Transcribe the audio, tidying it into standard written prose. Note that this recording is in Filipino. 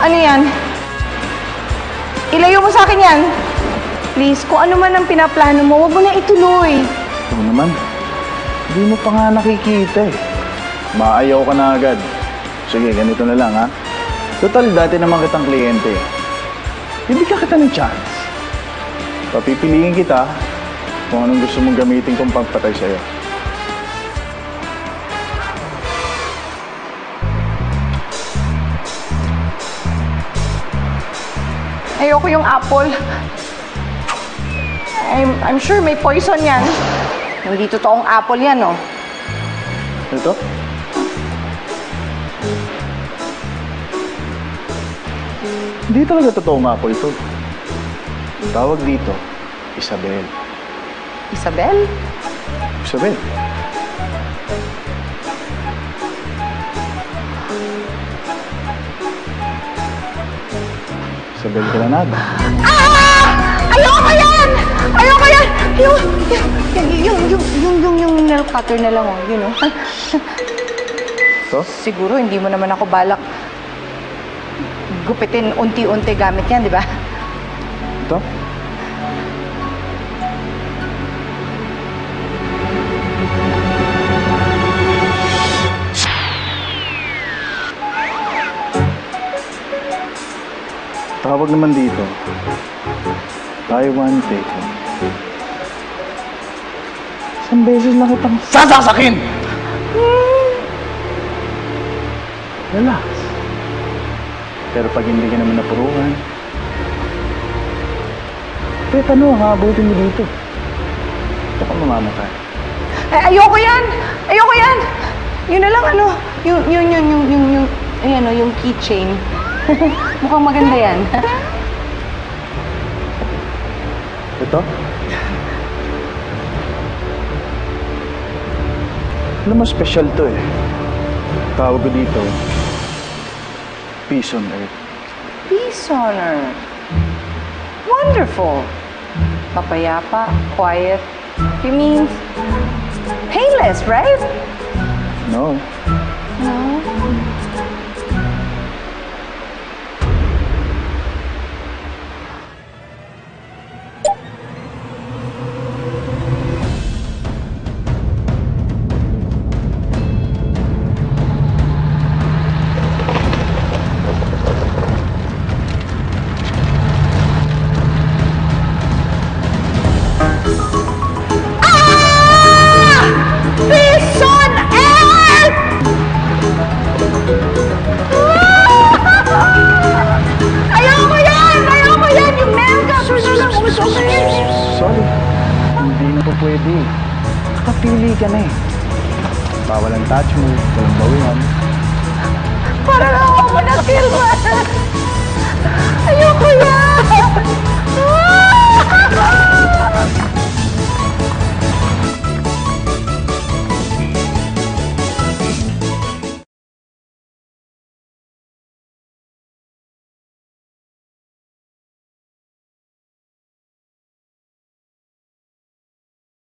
Ano yan? Ilayo mo sa akin yan. Please, kung ano man ang pinaplano mo, huwag mo na ituloy. Ito naman. Hindi mo pa nga nakikita eh. Maayaw ka na agad. Sige, ganito na lang ha. Total, dati naman kitang kliyente. Bibigyan kita ng chance. Papipiliin kita kung anong gusto mong gamitin kong pagpatay sa'yo. Ayoko yung apple. I'm sure may poison yan. Hindi totoong apple yan, oh. Ito? Hindi talaga totoong apple to. Tawag dito, Isabel. Isabel? Isabel. Isabel Granada. Ayoko yan! Ayoko yan! Yung nail cutter na lang, oh. Yun, oh. Ito? Siguro, hindi mo naman ako balak gupitin unti-unti gamit yan, di ba? Ito? Tawag naman dito. Buy one, take one. Isang beses lang kitang sasasakin! Relax. Pero pag hindi ka naman napuruhan, ano, haabutin mo dito. Ito ka mamamatay. Ayoko yan! Ayoko yan! Yun na lang, ano, yung keychain. Mukhang maganda yan. Ito? Alam mo, special to eh. Tawag ko dito, Peace on Earth. Peace on Earth. Wonderful. Papayapa, quiet. You mean painless, right? No. No? Sorry. Hindi na po pwede. Nakapili ka na eh. Bawal ang touch mo, walang bawian. Para lang ako na Silver! Ayoko yan!